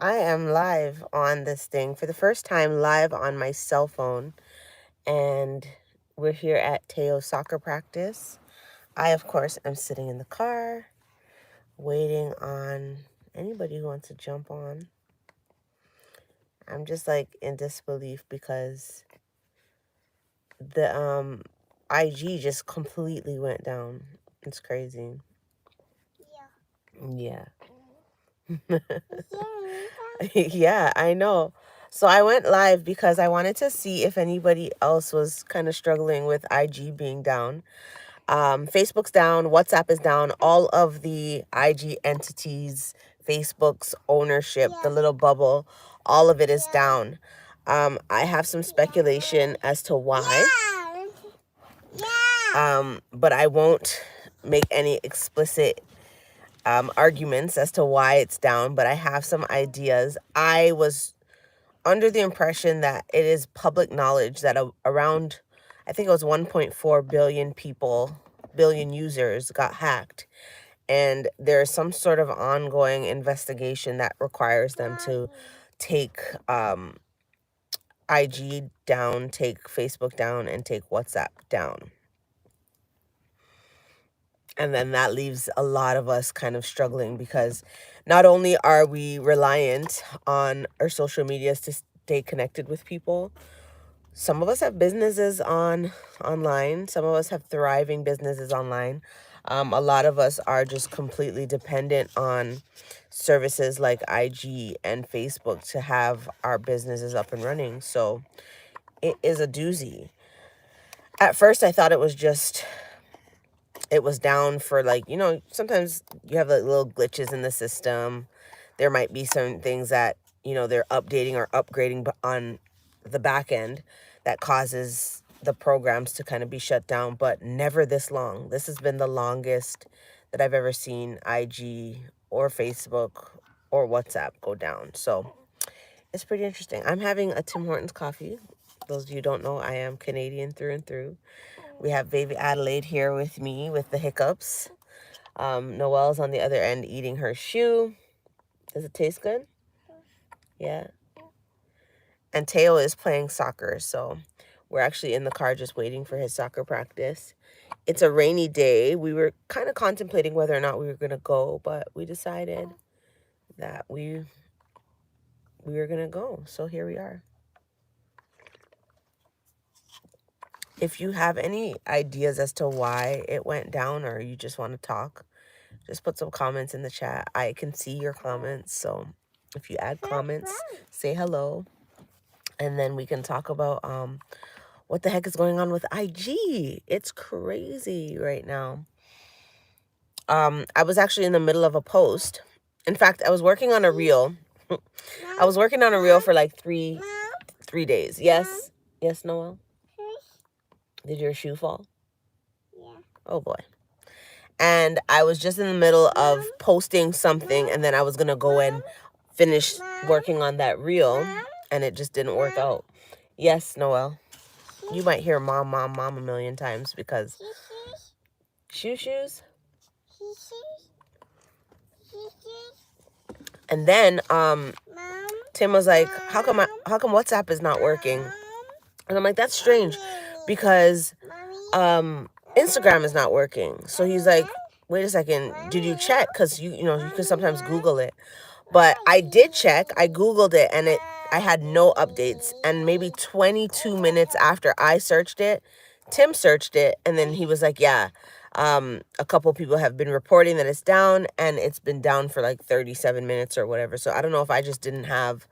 I am live on this thing for the first time, live on my cell phone, and we're here at Teo's soccer practice. I, of course, am sitting in the car waiting on anybody who wants to jump on. I'm just like in disbelief because the IG just completely went down. It's crazy. Yeah. Yeah, I know. So I went live because I wanted to see if anybody else was kind of struggling with IG being down. Facebook's down, WhatsApp is down, all of the IG entities, Facebook's ownership, the little bubble, all of it is down. I have some speculation as to why. But I won't make any explicit arguments as to why it's down, but I have some ideas. I was under the impression that it is public knowledge that around, I think it was 1.4 billion users got hacked. And there's some sort of ongoing investigation that requires them to take IG down, take Facebook down, and take WhatsApp down. And then that leaves a lot of us kind of struggling because not only are we reliant on our social medias to stay connected with people, some of us have businesses online. Some of us have thriving businesses online. A lot of us are just completely dependent on services like IG and Facebook to have our businesses up and running. So it is a doozy. At first, I thought it was down for sometimes you have like little glitches in the system. There might be some things that, they're updating or upgrading on the back end that causes the programs to kind of be shut down, but never this long. This has been the longest that I've ever seen IG or Facebook or WhatsApp go down. So it's pretty interesting. I'm having a Tim Hortons coffee. Those of you who don't know, I am Canadian through and through. We have baby Adelaide here with me with the hiccups. Noelle's on the other end eating her shoe. Does it taste good? Yeah. And Teo is playing soccer, so we're actually in the car just waiting for his soccer practice. It's a rainy day. We were kind of contemplating whether or not we were going to go, but we decided that we were going to go. So here we are. If you have any ideas as to why it went down or you just want to talk, just put some comments in the chat. I can see your comments, so if you add comments, say hello, and then we can talk about what the heck is going on with IG. It's crazy right now. I was actually in the middle of a post. In fact, I was working on a reel. I was working on a reel for like three days. Yes, Noel. Did your shoe fall? Yeah. Oh boy. And I was just in the middle of posting something, and then I was gonna go and finish working on that reel, and it just didn't work out. Yes, Noel. You might hear mom a million times because shoes. And then Tim was like, how come WhatsApp is not working? And I'm like, that's strange because Instagram is not working. So he's like, wait a second, did you check? Because you can sometimes Google it. But I did check. I Googled it, and I had no updates. And maybe 22 minutes after I searched it, Tim searched it, and then he was like, yeah, a couple people have been reporting that it's down, and it's been down for like 37 minutes or whatever. So I don't know if I just didn't have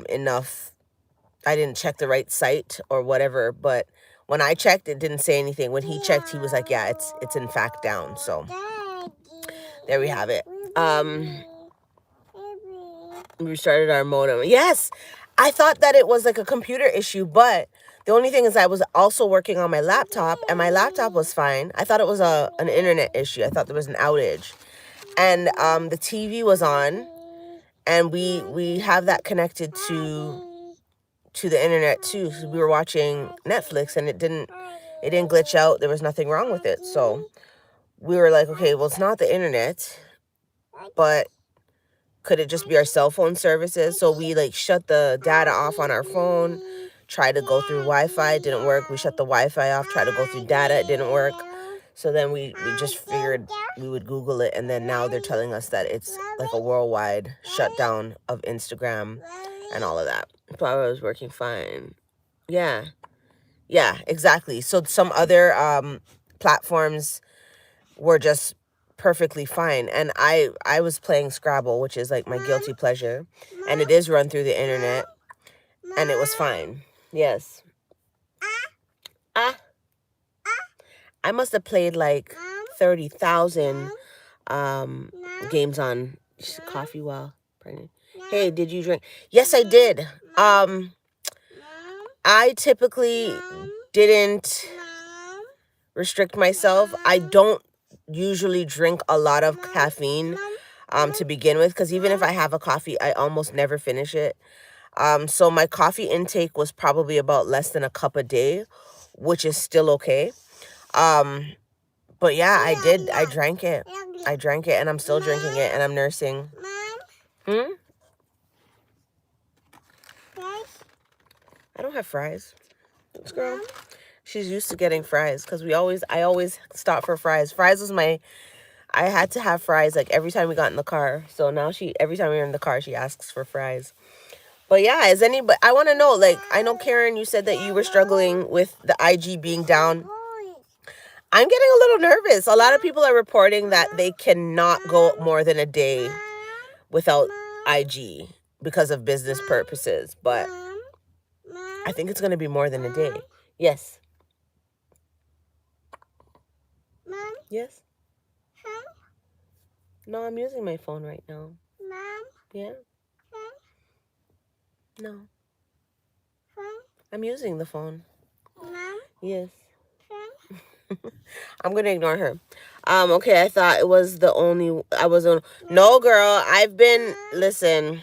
enough. I didn't check the right site or whatever, but when I checked, it didn't say anything. When he checked, he was like, yeah, it's in fact down. So there we have it. We restarted our modem. Yes, I thought that it was like a computer issue, but the only thing is I was also working on my laptop, and my laptop was fine. I thought it was an internet issue. I thought there was an outage. And the TV was on, and we have that connected to the internet too. So we were watching Netflix, and it didn't glitch out. There was nothing wrong with it. So we were like, okay, well, it's not the internet, but could it just be our cell phone services? So we like shut the data off on our phone, try to go through Wi-Fi, it didn't work. We shut the Wi-Fi off, try to go through data, it didn't work. So then we just figured we would Google it, and then now they're telling us that it's like a worldwide shutdown of Instagram and all of that. But it was working fine. Yeah. Yeah, exactly. So some other platforms were just perfectly fine. And I was playing Scrabble, which is like my guilty pleasure. And it is run through the internet. And it was fine. Yes. Ah. I must have played like 30,000 games on coffee while pregnant. Hey, did you drink? Yes, I did. I typically didn't restrict myself. I don't usually drink a lot of caffeine to begin with, because even if I have a coffee, I almost never finish it. So my coffee intake was probably about less than a cup a day, which is still okay. But yeah, I drank it. I drank it, and I'm still drinking it, and I'm nursing. I don't have fries. This girl, she's used to getting fries, because I always stop for fries. Fries was I had to have fries like every time we got in the car. So now every time we're in the car, she asks for fries. But yeah, I want to know, like, I know Karen, you said that you were struggling with the IG being down. I'm getting a little nervous. A lot of people are reporting that they cannot go more than a day without IG because of business purposes. But I think it's going to be more than a day. Yes. Yes. No, I'm using my phone right now. Yeah. No. I'm using the phone. Yes. I'm gonna ignore her. Okay, I thought it was the only. No, girl. Listen.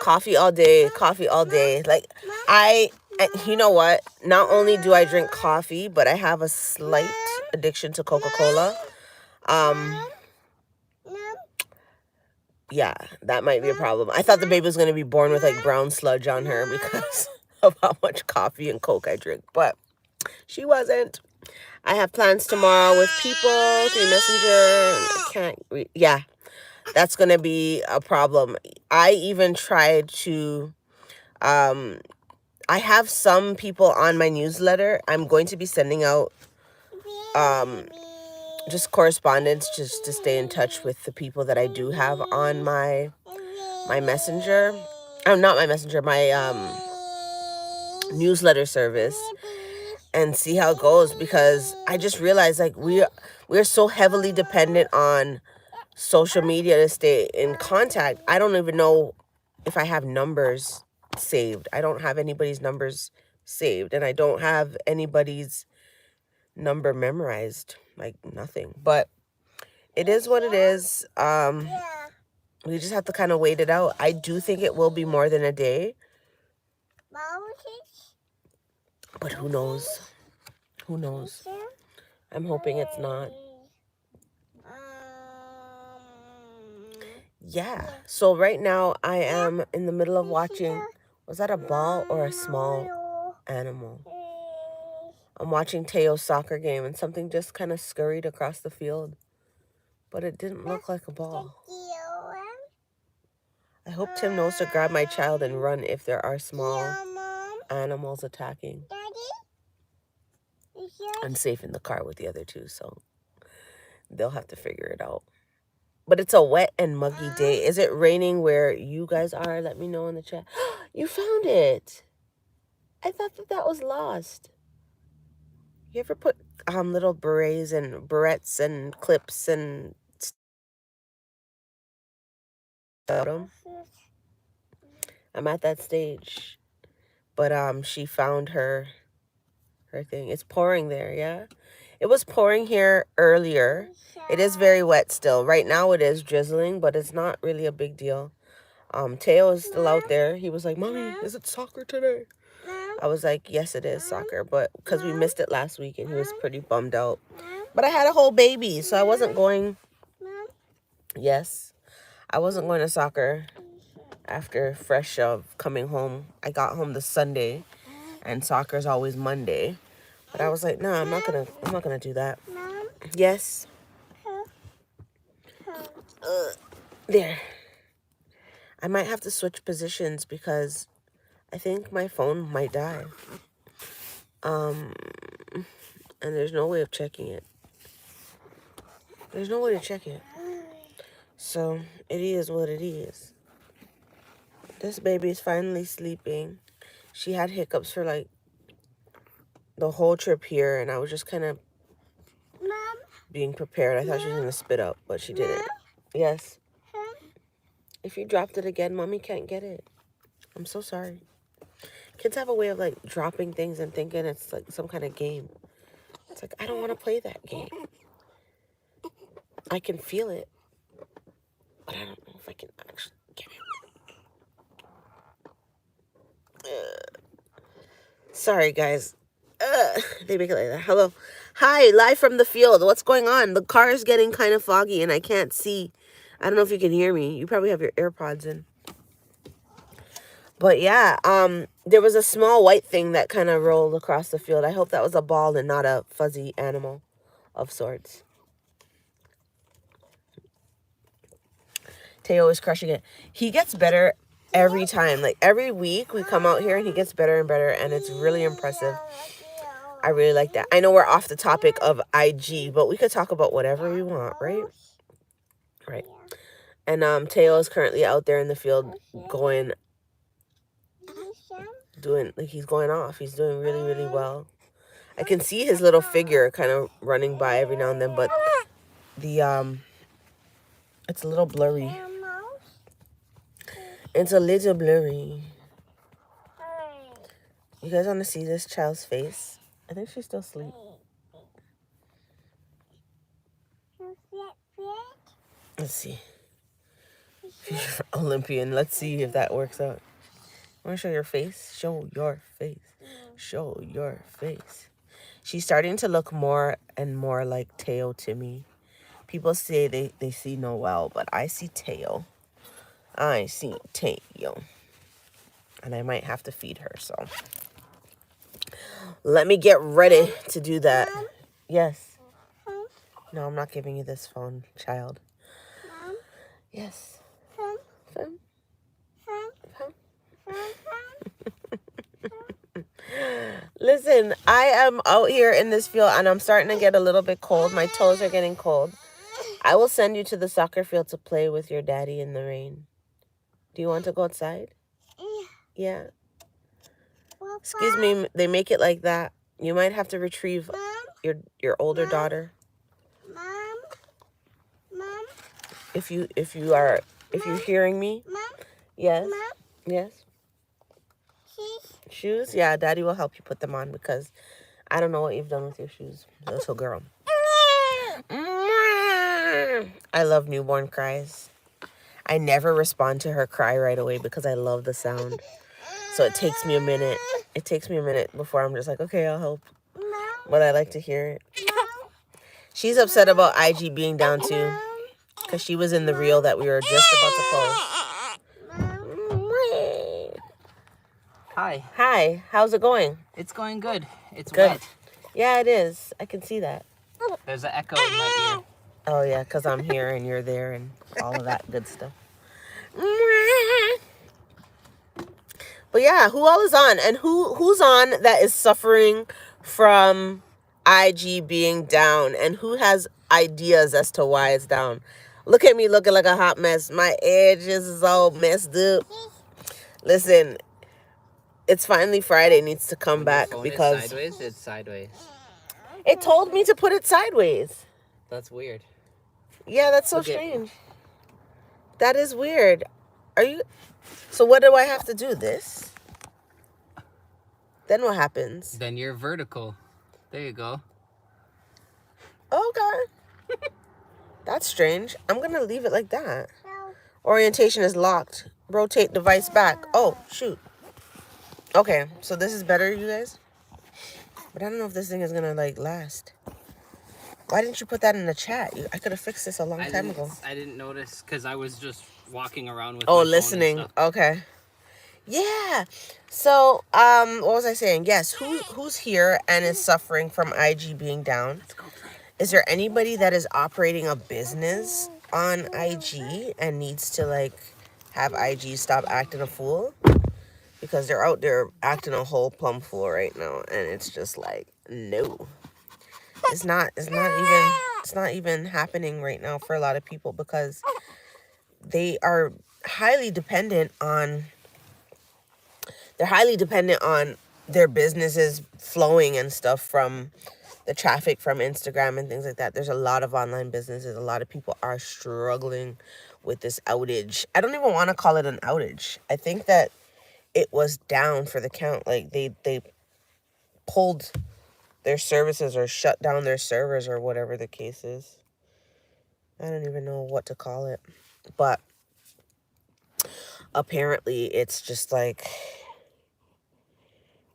Coffee all day. Coffee all day. Like you know what? Not only do I drink coffee, but I have a slight addiction to Coca-Cola. Yeah, that might be a problem. I thought the baby was gonna be born with like brown sludge on her because of how much coffee and Coke I drink, but she wasn't. I have plans tomorrow with people through Messenger. Yeah, that's going to be a problem. I even tried to, I have some people on my newsletter. I'm going to be sending out just correspondence just to stay in touch with the people that I do have on my messenger. Not my messenger, my newsletter service, and see how it goes, because I just realized like we're so heavily dependent on social media to stay in contact. I don't even know if I have numbers saved. I don't have anybody's numbers saved, and I don't have anybody's number memorized, like nothing. But it is what it is. We just have to kind of wait it out. I do think it will be more than a day, but who knows? Who knows? I'm hoping it's not. Yeah. So right now I am in the middle of watching. Was that a ball or a small animal? I'm watching Teo's soccer game, and something just kind of scurried across the field, but it didn't look like a ball. I hope Tim knows to grab my child and run if there are small animals attacking. I'm safe in the car with the other two, so they'll have to figure it out. But it's a wet and muggy day. Is it raining where you guys are? Let me know in the chat. You found it. I thought that was lost. You ever put little berets and barrettes and clips and them? I'm at that stage. But she found her thing. It's pouring there, yeah? It was pouring here earlier. It is very wet still. Right now it is drizzling, but it's not really a big deal. Teo is still out there. He was like, Mommy, is it soccer today? I was like, yes, it is soccer, but because we missed it last week, and he was pretty bummed out. But I had a whole baby, so I wasn't going. Yes. I wasn't going to soccer after fresh of coming home. I got home this Sunday, and soccer's always Monday. But I was like, no, I'm not gonna do that. Mom? Yes. There. I might have to switch positions because I think my phone might die. And there's no way of checking it. There's no way to check it. So it is what it is. This baby is finally sleeping. She had hiccups for like the whole trip here, and I was just kind of being prepared. I thought she was going to spit up, but she didn't. Yes. If you dropped it again, Mommy can't get it. I'm so sorry. Kids have a way of like dropping things and thinking it's like some kind of game. It's like, I don't want to play that game. I can feel it, but I don't know if I can actually get it. Sorry, guys. They make it like that. Hello. Hi, live from the field. What's going on? The car is getting kind of foggy and I can't see. I don't know if you can hear me. You probably have your AirPods in. But yeah, there was a small white thing that kind of rolled across the field. I hope that was a ball and not a fuzzy animal of sorts. Teo is crushing it. He gets better every time. Like every week we come out here and he gets better and better, and it's really impressive. I really like that. I know we're off the topic of IG, but we could talk about whatever we want, right? Right. And Teo is currently out there in the field he's going off. He's doing really, really well. I can see his little figure kind of running by every now and then, but the it's a little blurry. It's a little blurry. You guys want to see this child's face? I think she's still asleep. Let's see. Olympian. Let's see if that works out. Want to show your face? Show your face. Show your face. She's starting to look more and more like Teo to me. People say they see Noelle, but I see Teo. I see Teo. And I might have to feed her, so. Let me get ready to do that. Mom? Yes. No, I'm not giving you this phone, child. Mom? Yes. Phone? Listen, I am out here in this field and I'm starting to get a little bit cold. My toes are getting cold. I will send you to the soccer field to play with your daddy in the rain. Do you want to go outside? Yeah. Excuse me, they make it like that. You might have to retrieve your older daughter. Mom. If you're hearing me. Mom. Yes. Mom. Yes. Shoes? Yeah, Daddy will help you put them on because I don't know what you've done with your shoes, little girl. I love newborn cries. I never respond to her cry right away because I love the sound. So it takes me a minute. It takes me a minute before I'm just like, okay, I'll help. But I like to hear it. She's upset about IG being down too because she was in the reel that we were just about to post. Hi. Hi. How's it going? It's going good. It's good. Wet. Yeah, it is. I can see that. There's an echo in my ear. Oh, yeah, because I'm here and you're there and all of that good stuff. But yeah, who all is on? And who's on that is suffering from IG being down? And who has ideas as to why it's down? Look at me looking like a hot mess. My edges is all messed up. Listen, it's finally Friday. Needs to come back because is sideways. It's sideways. It told me to put it sideways. That's weird. Yeah, that's so strange. That is weird. Are you? So what do I have to do? This? Then what happens? Then you're vertical. There you go. Okay. That's strange. I'm gonna leave it like that. Orientation is locked. Rotate device back. Oh, shoot. Okay, so this is better, you guys? But I don't know if this thing is gonna, like, last. Why didn't you put that in the chat? I could have fixed this a long time ago. I didn't notice because I was just walking around with Oh, my phone listening. and stuff. Okay. Yeah. So, what was I saying? Yes. Who's here and is suffering from IG being down? Let's go play. Is there anybody that is operating a business on IG and needs to like have IG stop acting a fool? Because they're out there acting a whole plum fool right now, and it's just like, no. It's not even happening right now for a lot of people because they are highly dependent on their businesses flowing and stuff from the traffic from Instagram and things like that. There's a lot of online businesses. A lot of people are struggling with this outage. I don't even want to call it an outage. I think that it was down for the count. Like they pulled their services or shut down their servers or whatever the case is. I don't even know what to call it. But apparently it's just like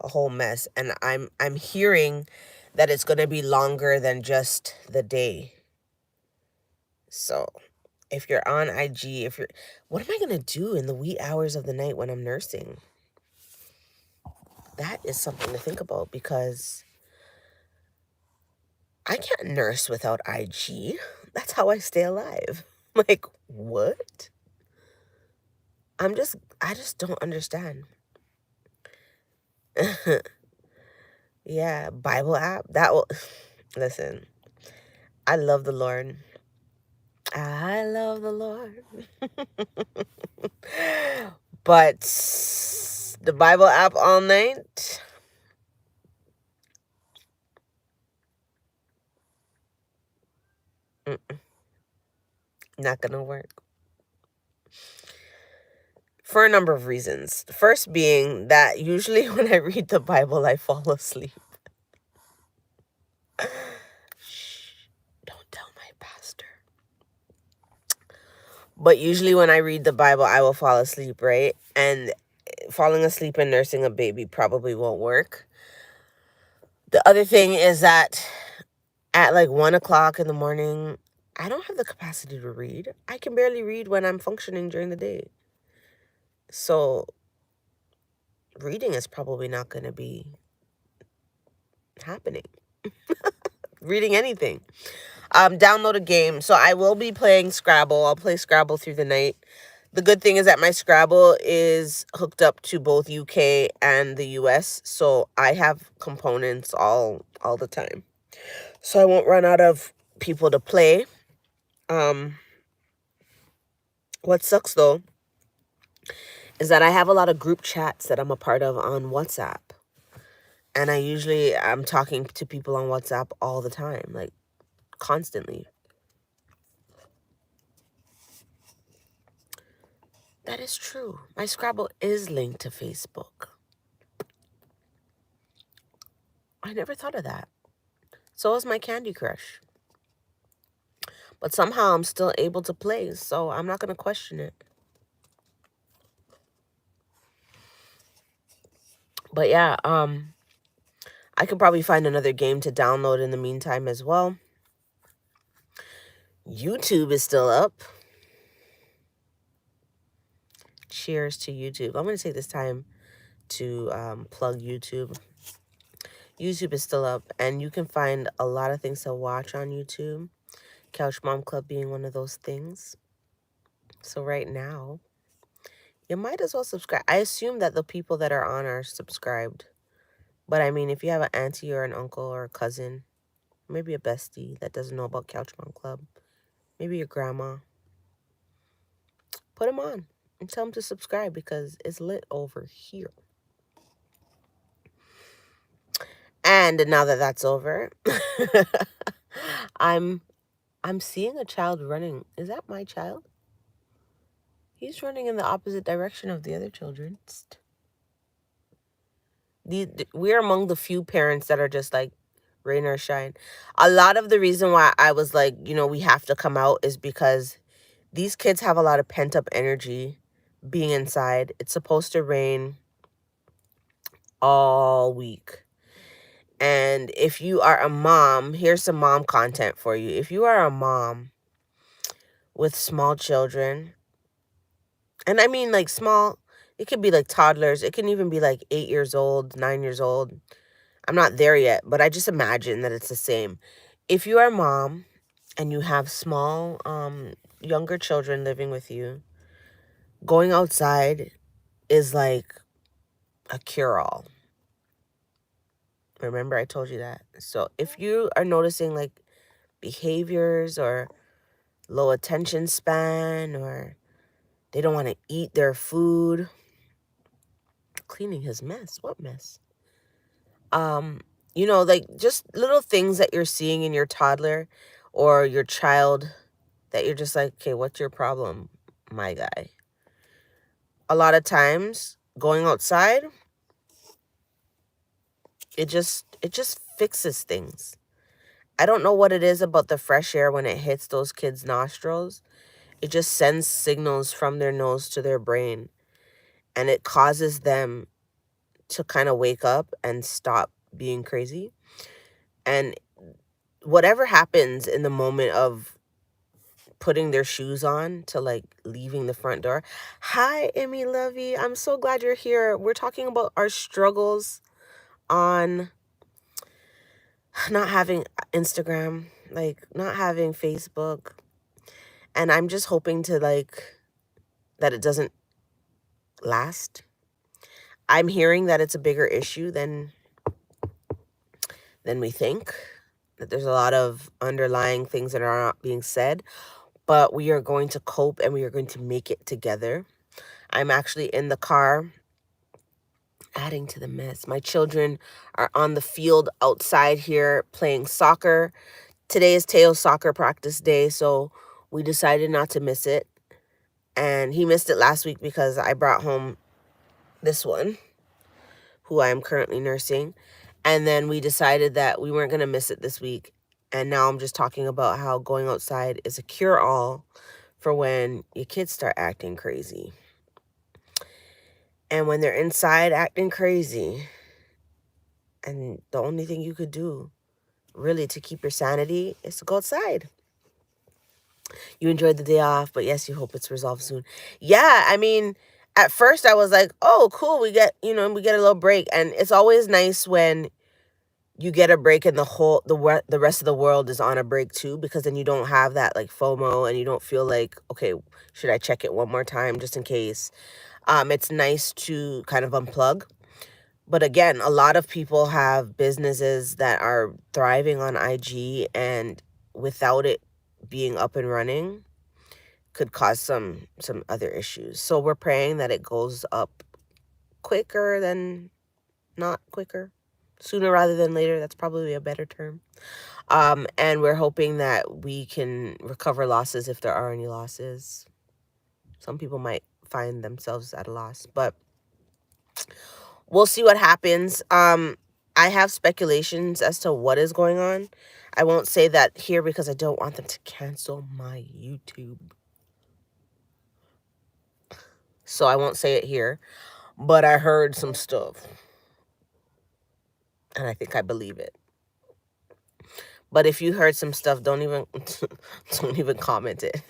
a whole mess, and I'm hearing that it's going to be longer than just the day. So if you're on IG, what am I going to do in the wee hours of the night when I'm nursing? That is something to think about because I can't nurse without IG. That's how I stay alive. Like, what? I just don't understand. Yeah, Bible app. That will listen. I love the Lord. I love the Lord. But the Bible app all night. Not gonna work. For a number of reasons. The first being that usually when I read the Bible, I fall asleep. Shh, don't tell my pastor. But usually when I read the Bible, I will fall asleep, right? And falling asleep and nursing a baby probably won't work. The other thing is that at like 1 o'clock in the morning, I don't have the capacity to read. I can barely read when I'm functioning during the day. So reading is probably not going to be happening. Reading anything. Download a game. So I will be playing Scrabble. I'll play Scrabble through the night. The good thing is that my Scrabble is hooked up to both UK and the US. So I have components all the time. So I won't run out of people to play. What sucks though is that I have a lot of group chats that I'm a part of on WhatsApp. And I'm talking to people on WhatsApp all the time, like constantly. That is true. My Scrabble is linked to Facebook. I never thought of that. So is my Candy Crush. But somehow I'm still able to play, so I'm not going to question it. But yeah, I could probably find another game to download in the meantime as well. YouTube is still up. Cheers to YouTube. I'm going to take this time to plug YouTube. YouTube is still up, and you can find a lot of things to watch on YouTube. Couch Mom Club being one of those things. So right now, you might as well subscribe. I assume that the people that are on are subscribed. But I mean, if you have an auntie or an uncle or a cousin, maybe a bestie that doesn't know about Couch Mom Club, maybe your grandma, put them on and tell them to subscribe because it's lit over here. And now that that's over, I'm seeing a child running. Is that my child? He's running in the opposite direction of the other children. We're among the few parents that are just like, rain or shine. A lot of the reason why I was like, we have to come out is because these kids have a lot of pent-up energy being inside. It's supposed to rain all week. And if you are a mom, here's some mom content for you. If you are a mom with small children, and I mean like small, it could be like toddlers, it can even be like 8 years old, 9 years old. I'm not there yet, but I just imagine that it's the same. If you are a mom and you have small, younger children living with you, going outside is like a cure-all. Remember, I told you that. So if you are noticing like behaviors or low attention span, or they don't want to eat their food, cleaning his mess. What mess? Like just little things that you're seeing in your toddler or your child that you're just like, okay, what's your problem, my guy? A lot of times going outside, it just fixes things. I don't know what it is about the fresh air when it hits those kids' nostrils. It just sends signals from their nose to their brain, and it causes them to kind of wake up and stop being crazy. And whatever happens in the moment of putting their shoes on to like leaving the front door. Hi, Emmy Lovey. I'm so glad you're here. We're talking about our struggles on not having Instagram, like not having Facebook. And I'm just hoping to like that it doesn't last. I'm hearing that it's a bigger issue than we think. That there's a lot of underlying things that are not being said, but we are going to cope and we are going to make it together. I'm actually in the car adding to the mess. My children are on the field outside here playing soccer. Today is Teo's soccer practice day, so we decided not to miss it. And he missed it last week because I brought home this one, who I am currently nursing. And then we decided that we weren't going to miss it this week. And now I'm just talking about how going outside is a cure-all for when your kids start acting crazy. And when they're inside acting crazy, and the only thing you could do really to keep your sanity is to go outside. You enjoyed the day off, but yes, you hope it's resolved soon. Yeah, I mean, at first I was like, oh, cool, we get a little break. And it's always nice when you get a break and the rest of the world is on a break too, because then you don't have that like FOMO and you don't feel like, okay, should I check it one more time just in case? It's nice to kind of unplug. But again, a lot of people have businesses that are thriving on IG, and without it being up and running could cause some other issues. So we're praying that it goes up quicker than not quicker. Sooner rather than later. That's probably a better term. And we're hoping that we can recover losses if there are any losses. Some people might find themselves at a loss, but we'll see what happens. I have speculations as to what is going on. I won't say that here because I don't want them to cancel my YouTube. So I won't say it here. But I heard some stuff. And I think I believe it. But if you heard some stuff, don't even comment it.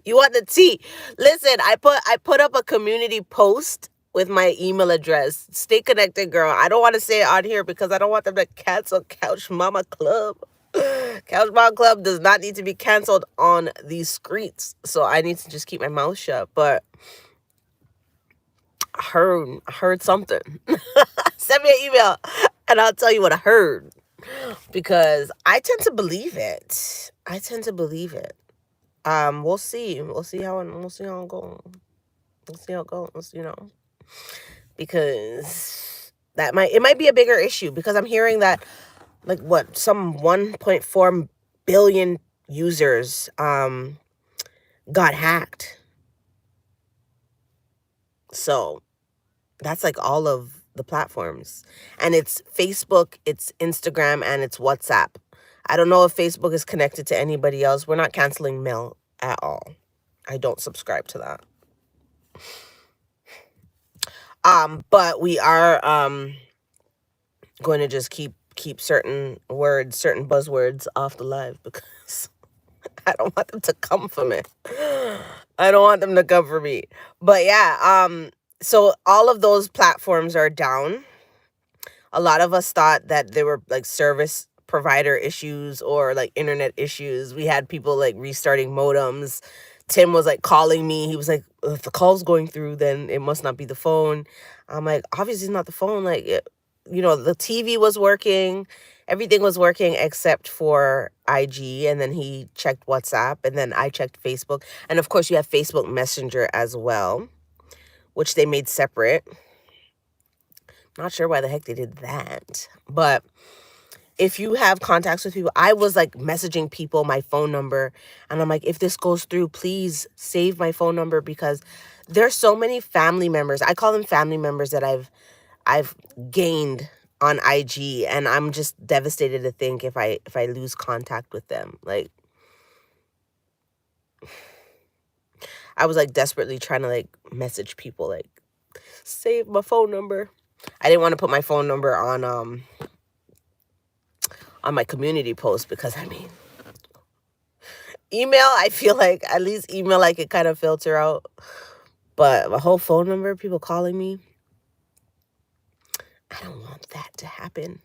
You want the tea? Listen, I put up a community post with my email address. Stay connected, girl. I don't want to say it on here because I don't want them to cancel Couch Mama Club. Couch Mama Club does not need to be canceled on these streets. So I need to just keep my mouth shut. But I heard something. Send me an email and I'll tell you what I heard. Because I tend to believe it. We'll see. We'll see how it goes. We'll see how it goes, because it might be a bigger issue, because I'm hearing that like some 1.4 billion users got hacked. So that's like all of the platforms, and it's Facebook, it's Instagram, and it's WhatsApp. I don't know if Facebook is connected to anybody else. We're not canceling mail at all. I don't subscribe to that. But we are going to just keep certain words, certain buzzwords off the live because I don't want them to come for me. I don't want them to come for me. But yeah, so all of those platforms are down. A lot of us thought that there were like service provider issues or like internet issues. We had people like restarting modems. Tim was like calling me. He was like, if the call's going through, then it must not be the phone. I'm like, obviously it's not the phone. Like, the TV was working. Everything was working except for IG. And then he checked WhatsApp. And then I checked Facebook. And of course, you have Facebook Messenger as well, which they made separate. Not sure why the heck they did that. But if you have contacts with people, I was like messaging people my phone number. And I'm like, if this goes through, please save my phone number because there's so many family members. I call them family members that I've gained on IG, and I'm just devastated to think if I lose contact with them. Like, I was like desperately trying to like message people like save my phone number. I didn't want to put my phone number on my community post because I mean, email, I feel like at least email I could kind of filter out, but my whole phone number, people calling me, I don't want that to happen.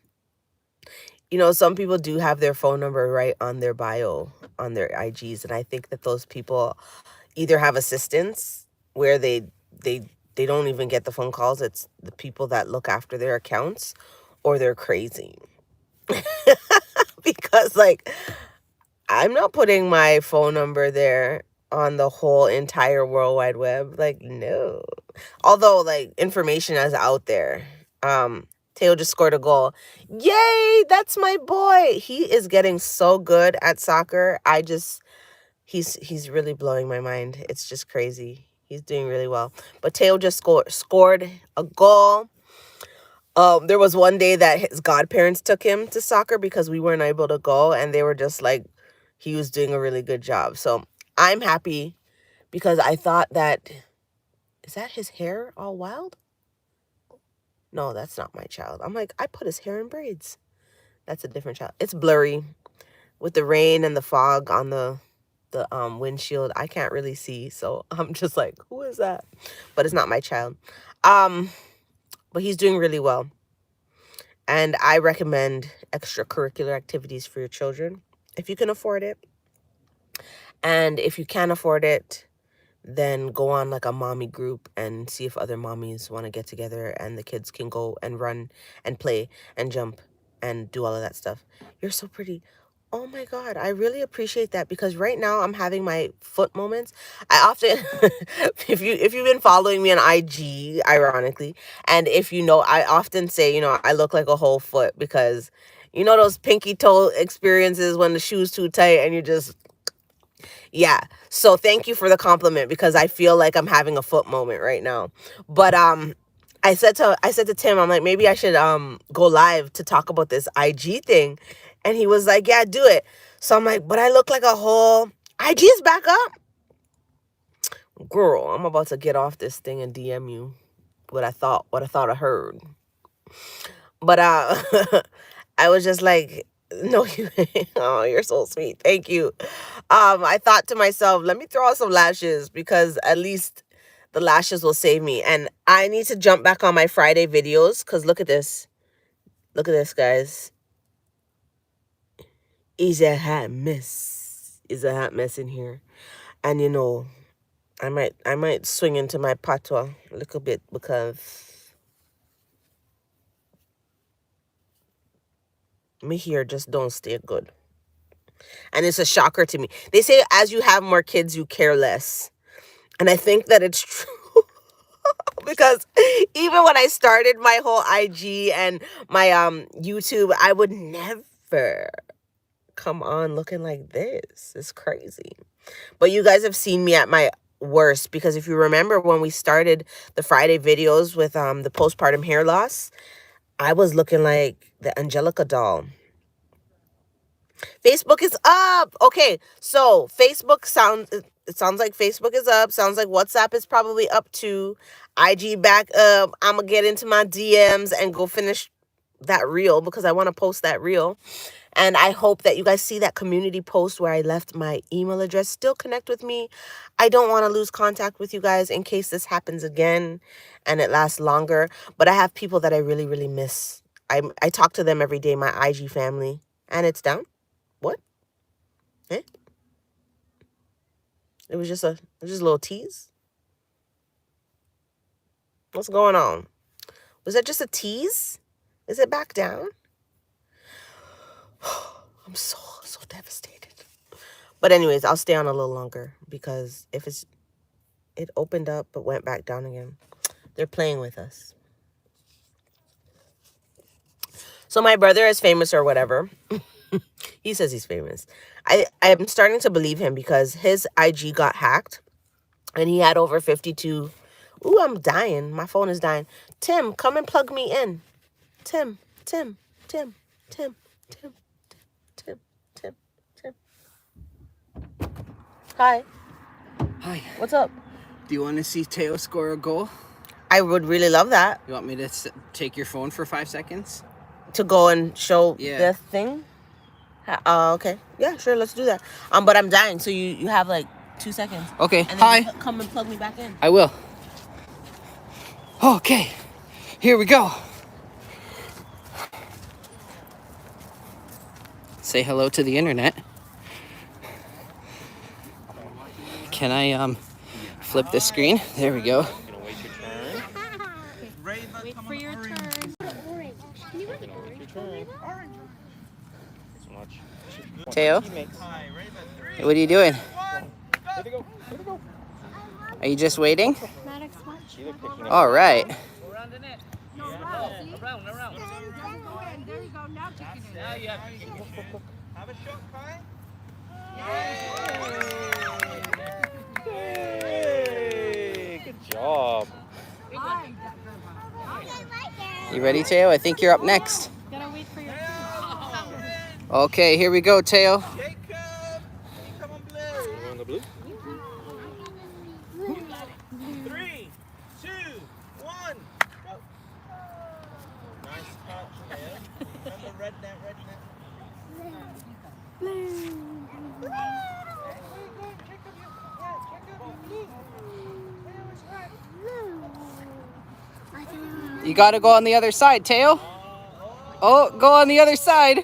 Some people do have their phone number right on their bio on their IGs, and I think that those people either have assistants where they don't even get the phone calls. It's the people that look after their accounts, or they're crazy. Because like, I'm not putting my phone number there on the whole entire World Wide Web. Like, no. Although like information is out there. Teo just scored a goal. Yay, that's my boy. He is getting so good at soccer. He's really blowing my mind. It's just crazy. He's doing really well. But Teo just scored a goal. There was one day that his godparents took him to soccer because we weren't able to go, and they were just like, he was doing a really good job. So I'm happy because I thought that, is that his hair all wild? No, that's not my child. I'm like, I put his hair in braids. That's a different child. It's blurry with the rain and the fog on the windshield. I can't really see, so I'm just like, who is that? But it's not my child. But he's doing really well. And I recommend extracurricular activities for your children if you can afford it. And if you can't afford it, then go on like a mommy group and see if other mommies want to get together and the kids can go and run and play and jump and do all of that stuff. You're so pretty. Oh my God, I really appreciate that because right now I'm having my foot moments. I often, if you've been following me on IG, ironically, and if you know, I often say, I look like a whole foot because, those pinky toe experiences when the shoe's too tight and you just, yeah. So thank you for the compliment because I feel like I'm having a foot moment right now. But I said to Tim, I'm like, maybe I should go live to talk about this IG thing. And he was like, yeah, do it. So I'm like, but I look like a whole IG is back up. Girl, I'm about to get off this thing and DM you what I thought I heard. But I was just like, no, oh, you're so sweet. Thank you. I thought to myself, let me throw out some lashes because at least the lashes will save me. And I need to jump back on my Friday videos because look at this. Look at this, guys. It's a hot mess. It's a hot mess in here. And I might swing into my patois a little bit because me here just don't stay good. And it's a shocker to me. They say as you have more kids, you care less. And I think that it's true. Because even when I started my whole IG and my YouTube, I would never come on looking like this. It's crazy. But you guys have seen me at my worst because if you remember when we started the Friday videos with the postpartum hair loss, I was looking like the Angelica doll. Facebook is up. Okay, so it sounds like Facebook is up. Sounds like WhatsApp is probably up too. IG back up. I'm gonna get into my DMs and go finish that reel because I want to post that reel. And I hope that you guys see that community post where I left my email address. Still connect with me. I don't want to lose contact with you guys in case this happens again and it lasts longer. But I have people that I really, really miss. I talk to them every day, my IG family. And it's down? What? Eh? It was just a little tease? What's going on? Was that just a tease? Is it back down? I'm so devastated. But anyways, I'll stay on a little longer because if it opened up but went back down again. They're playing with us. So my brother is famous or whatever. He says he's famous. I'm starting to believe him because his IG got hacked and he had over 52. Ooh, I'm dying. My phone is dying. Tim, come and plug me in. Tim. Hi. Hi. What's up? Do you want to see Teo score a goal? I would really love that. You want me to take your phone for 5 seconds? To go and show Yeah. the thing? Okay. Yeah, sure, let's do that. But I'm dying, so you have like 2 seconds. Okay. And then Hi. you come and plug me back in. I will. Okay. Here we go. Say hello to the internet. Can I flip the screen? There we go. Wait for your turn. Teo, what are you doing? Are you just waiting? All right. Around the net. Around. There you go. Now take it in. Now you have to Have a shot, Kai. Yay! Good job. You ready, Teo? I think you're up next. Gotta wait for your turn. Okay, here we go, Teo. Jacob, come on, blue. You on the blue? 3, 2, 1, go. Nice touch, Teo. Remember red net. You gotta go on the other side, Teo. Oh, go on the other side.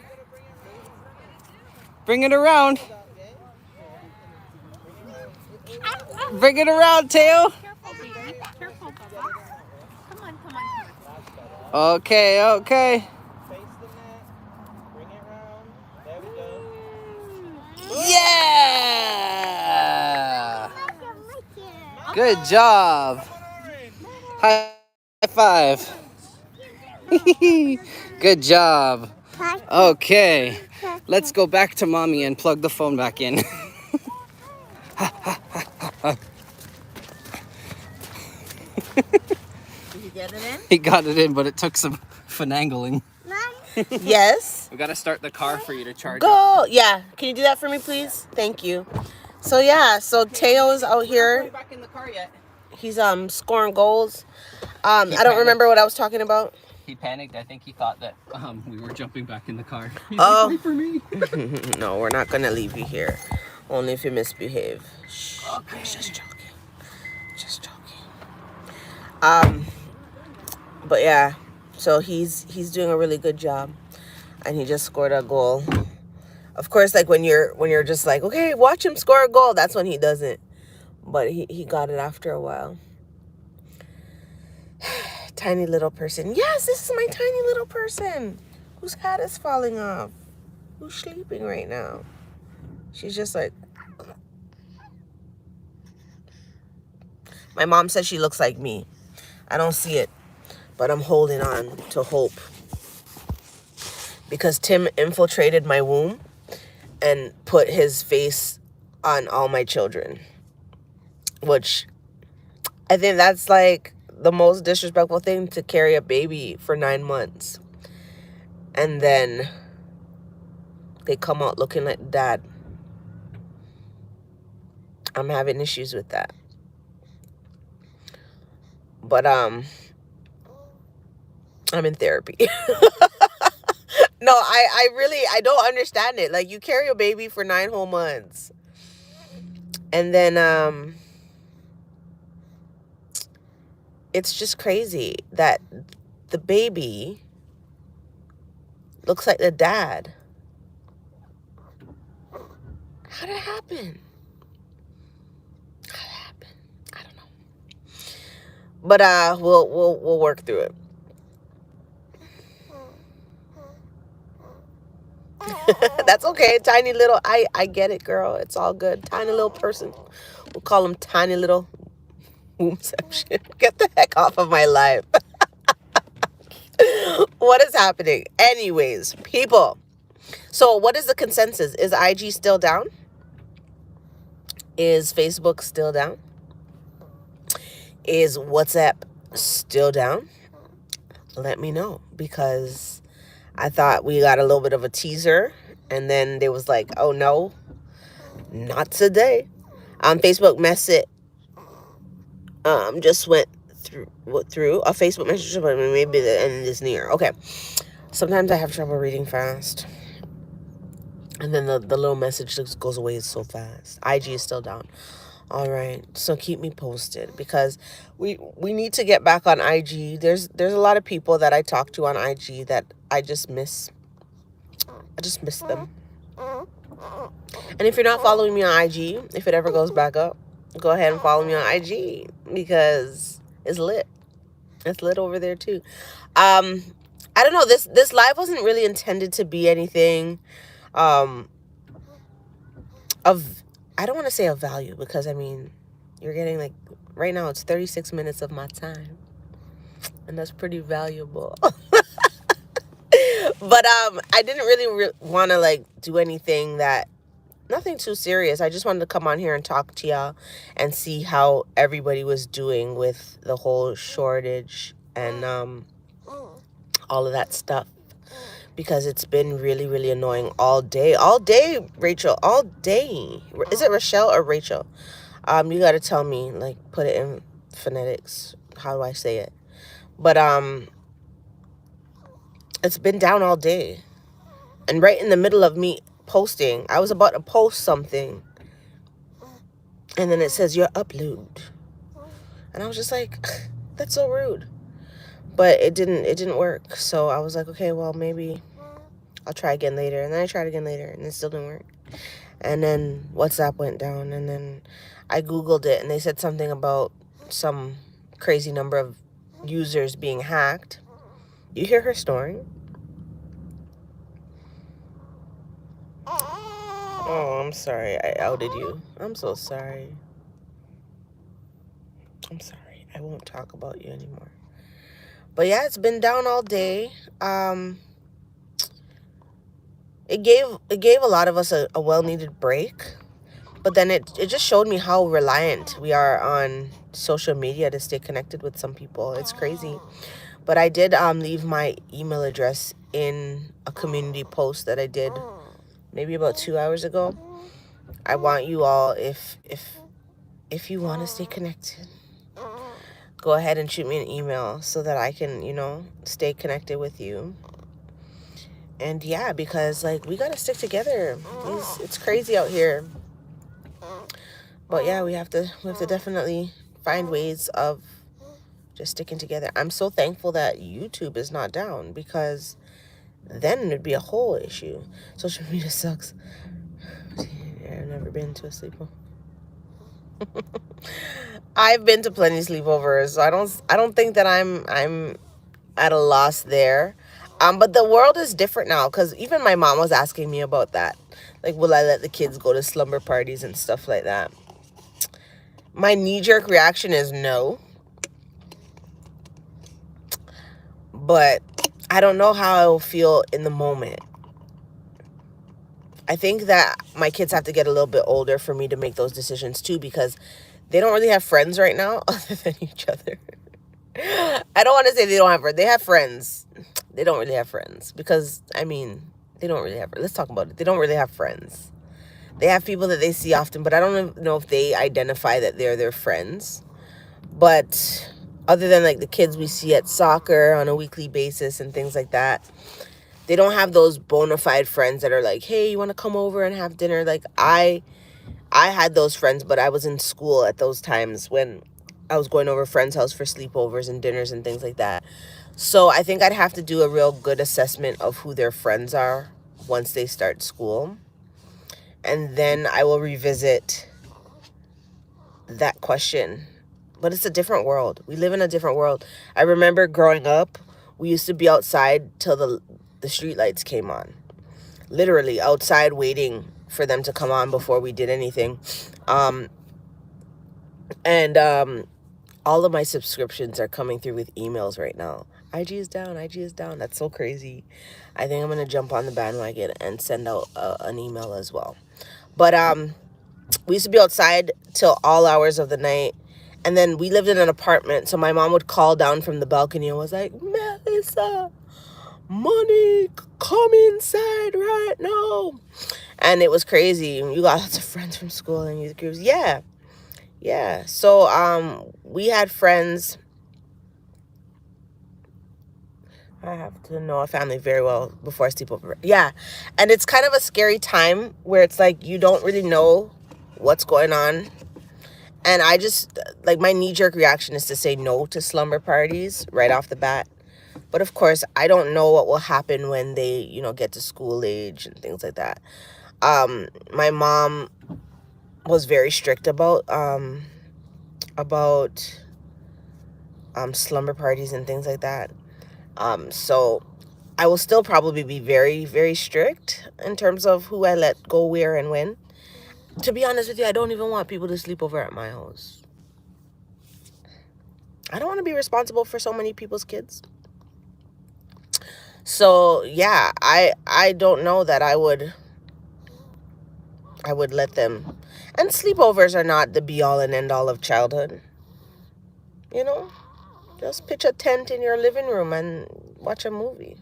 Bring it around. Bring it around, Teo. Careful, baby. Careful, Bubba. Come on. Okay. Face the net. Bring it round. There we go. Yeah! Good job. High five. Good job. Okay, let's go back to mommy and plug the phone back in. Did you get it in? He got it in, but it took some finagling. Yes. We gotta start the car for you to charge up. Go. Yeah. Can you do that for me, please? Thank you. So yeah, Teo is out here. Back in the car yet? He's scoring goals. I don't remember what I was talking about. He panicked. I think he thought that we were jumping back in the car. He's Oh. like, wait for me. No, we're not gonna leave you here. Only if you misbehave. Shh. Okay. I was just joking. Just joking. But yeah, so he's doing a really good job, and he just scored a goal. Of course, like when you're just like, okay, watch him score a goal, that's when he doesn't. But he got it after a while. Tiny little person. Yes, this is my tiny little person whose hat is falling off, who's sleeping right now. She's just like, my mom says she looks like me. I don't see it, but I'm holding on to hope. Because Tim infiltrated my womb and put his face on all my children. Which I think that's like the most disrespectful thing, to carry a baby for 9 months. And then they come out looking like dad. I'm having issues with that. But I'm in therapy. No, I really, I don't understand it. Like, you carry a baby for 9 whole months. And then, it's just crazy that the baby looks like the dad. How did it happen? How did it happen? I don't know. But we'll work through it. That's okay. Tiny little, I get it, girl. It's all good. Tiny little person. We'll call him tiny little wombception. Get the heck off of my life. What is happening? Anyways, people. So what is the consensus? Is IG still down? Is Facebook still down? Is WhatsApp still down? Let me know, because I thought we got a little bit of a teaser, and then there was like, oh no, not today. Facebook message just went through a Facebook message, but maybe the end is near. Okay. Sometimes I have trouble reading fast. And then the little message just goes away so fast. IG is still down. All right. So keep me posted, because we need to get back on IG. There's a lot of people that I talk to on IG that I just miss. I just miss them. And if you're not following me on IG, if it ever goes back up, go ahead and follow me on IG, because it's lit. It's lit over there too. I don't know. This live wasn't really intended to be anything of, I don't want to say of value, because I mean, you're getting, like, right now it's 36 minutes of my time, and that's pretty valuable. But I didn't really want to, like, do anything that, nothing too serious. I just wanted to come on here and talk to y'all and see how everybody was doing with the whole shortage and all of that stuff, because it's been really, really annoying all day, Rachel, all day. Is it Rochelle or Rachel? You got to tell me, like, put it in phonetics. How do I say it? But it's been down all day. And right in the middle of me posting, I was about to post something, and then it says your upload. And I was just like, that's so rude. But it didn't work. So I was like, okay, well, maybe I'll try again later. And then I tried again later, and it still didn't work. And then WhatsApp went down, and then I Googled it, and they said something about some crazy number of users being hacked. You hear her snoring? Oh, I'm sorry. I outed you. I'm so sorry. I'm sorry. I won't talk about you anymore. But yeah, it's been down all day. It gave a lot of us a well-needed break. But then it just showed me how reliant we are on social media to stay connected with some people. It's crazy. But I did leave my email address in a community post that I did maybe about 2 hours ago. I want you all, if you want to stay connected, go ahead and shoot me an email so that I can, stay connected with you. And yeah, because, like, we got to stick together. It's crazy out here. But yeah, we have to definitely find ways of just sticking together. I'm so thankful that YouTube is not down, because then it'd be a whole issue. Social media sucks. I've never been to a sleepover. I've been to plenty of sleepovers, so I don't think that I'm at a loss there. But the world is different now, because even my mom was asking me about that. Like, will I let the kids go to slumber parties and stuff like that? My knee-jerk reaction is no. But I don't know how I'll feel in the moment. I think that my kids have to get a little bit older for me to make those decisions too, because they don't really have friends right now other than each other. I don't want to say they don't have friends. They have friends. They don't really have friends, because, I mean, they don't really have, let's talk about it. They don't really have friends. They have people that they see often, but I don't know if they identify that they're their friends. But other than, like, the kids we see at soccer on a weekly basis and things like that, they don't have those bona fide friends that are like, hey, you want to come over and have dinner? Like I had those friends, but I was in school at those times when I was going over a friend's house for sleepovers and dinners and things like that. So I think I'd have to do a real good assessment of who their friends are once they start school. And then I will revisit that question. But it's a different world. We live in a different world. I remember growing up, we used to be outside till the street lights came on. Literally outside waiting for them to come on before we did anything. All of my subscriptions are coming through with emails right now. IG is down, IG is down. That's so crazy. I think I'm going to jump on the bandwagon and send out an email as well. But we used to be outside till all hours of the night. And then we lived in an apartment. So my mom would call down from the balcony and was like, Melissa, Monique, come inside right now. And it was crazy. You got lots of friends from school and youth groups. Yeah. So we had friends. I have to know a family very well before I sleep over. Yeah. And it's kind of a scary time where it's like you don't really know what's going on. And I just, like, my knee-jerk reaction is to say no to slumber parties right off the bat. But, of course, I don't know what will happen when they, get to school age and things like that. My mom was very strict about slumber parties and things like that. So I will still probably be very, very strict in terms of who I let go where and when. To be honest with you, I don't even want people to sleep over at my house. I don't want to be responsible for so many people's kids. So, yeah, I don't know that I would let them. And sleepovers are not the be-all and end-all of childhood. Just pitch a tent in your living room and watch a movie.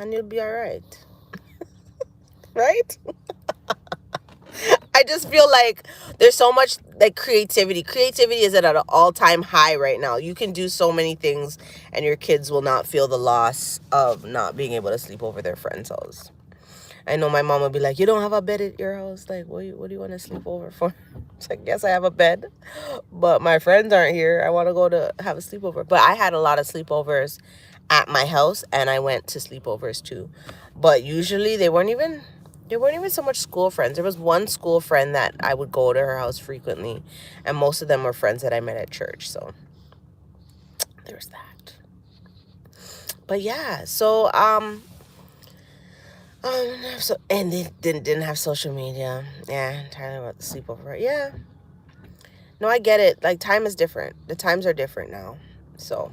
And you'll be all right. Right? I just feel like there's so much like creativity. Creativity is at an all-time high right now. You can do so many things and your kids will not feel the loss of not being able to sleep over their friend's house. I know my mom would be like, you don't have a bed at your house? Like, what do you want to sleep over for? It's like, yes, I have a bed, but my friends aren't here. I want to go to have a sleepover. But I had a lot of sleepovers at my house and I went to sleepovers too. But usually they weren't even so much school friends. There was one school friend that I would go to her house frequently, and most of them were friends that I met at church. So there's that. But yeah, so and they didn't have social media. Yeah, entirely about the sleepover. Yeah. No, I get it. Like, time is different. The times are different now. So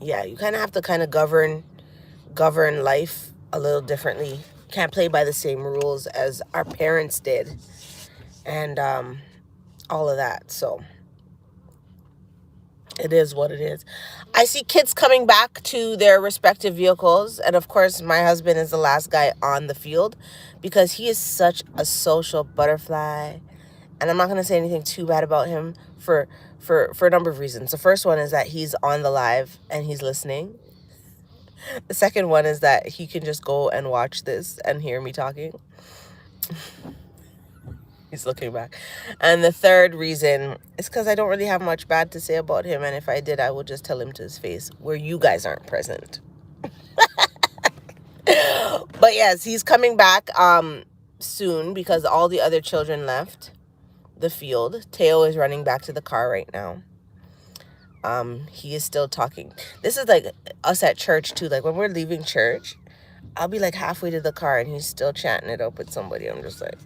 yeah, you kind of have to kind of govern life a little differently. Can't play by the same rules as our parents did, and all of that. So it is what it is. I see kids coming back to their respective vehicles, and of course my husband is the last guy on the field because he is such a social butterfly, and I'm not going to say anything too bad about him for a number of reasons. The first one is that he's on the live and he's listening. The second one is that he can just go and watch this and hear me talking. He's looking back. And the third reason is because I don't really have much bad to say about him. And if I did, I would just tell him to his face where you guys aren't present. But yes, he's coming back soon because all the other children left the field. Teo is running back to the car right now. He is still talking. This is like us at church too. Like when we're leaving church, I'll be like halfway to the car and he's still chatting it up with somebody. I'm just like,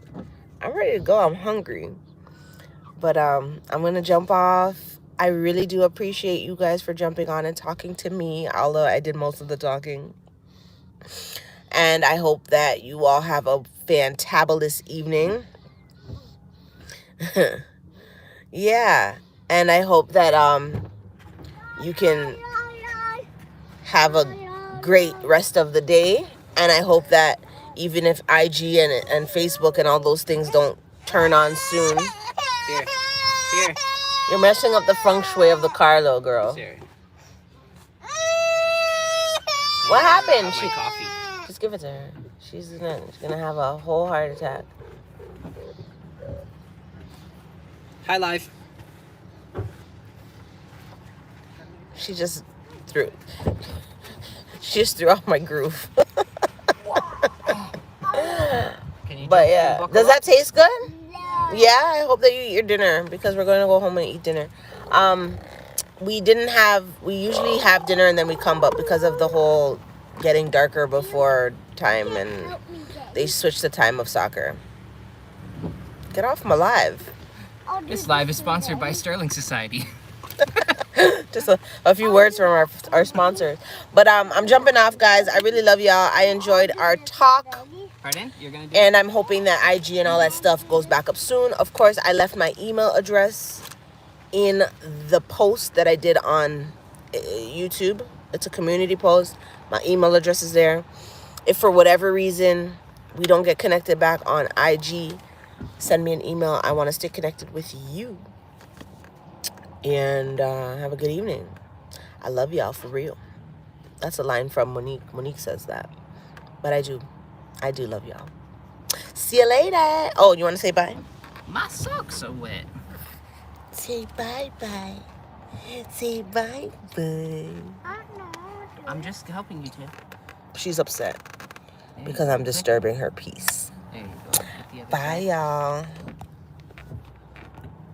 I'm ready to go. I'm hungry. But I'm going to jump off. I really do appreciate you guys for jumping on and talking to me, although I did most of the talking. And I hope that you all have a fantabulous evening. Yeah. And I hope that you can have a great rest of the day. And I hope that even if IG and Facebook and all those things don't turn on soon. Here. You're messing up the feng shui of the car, little girl. Here. What happened? My coffee. Just give it to her. She's gonna have a whole heart attack. Hi, Live. She just threw off my groove. Can you But jump yeah, and buckle does up? that taste good? Yeah, I hope that you eat your dinner because we're going to go home and eat dinner. We usually have dinner and then we come, but because of the whole getting darker before time and they switched the time of soccer. Get off my live. This Live is sponsored by Sterling Society. Just a few words from our sponsors. But I'm jumping off, guys. I really love y'all. I enjoyed our talk. Pardon? You're gonna do And I'm hoping that IG and all that stuff goes back up soon. Of course, I left my email address in the post that I did on YouTube. It's a community post. My email address is there. If for whatever reason we don't get connected back on IG, send me an email. I want to stay connected with you. And have a good evening. I love y'all for real. That's a line from Monique. Monique says that. But I do love y'all. See you later. Oh, you want to say bye? My socks are wet. Say bye-bye. Say bye-bye. I'm just helping you, Tiff. She's upset There you because go. I'm disturbing her peace. There you go. Get the other Bye, side. y'all.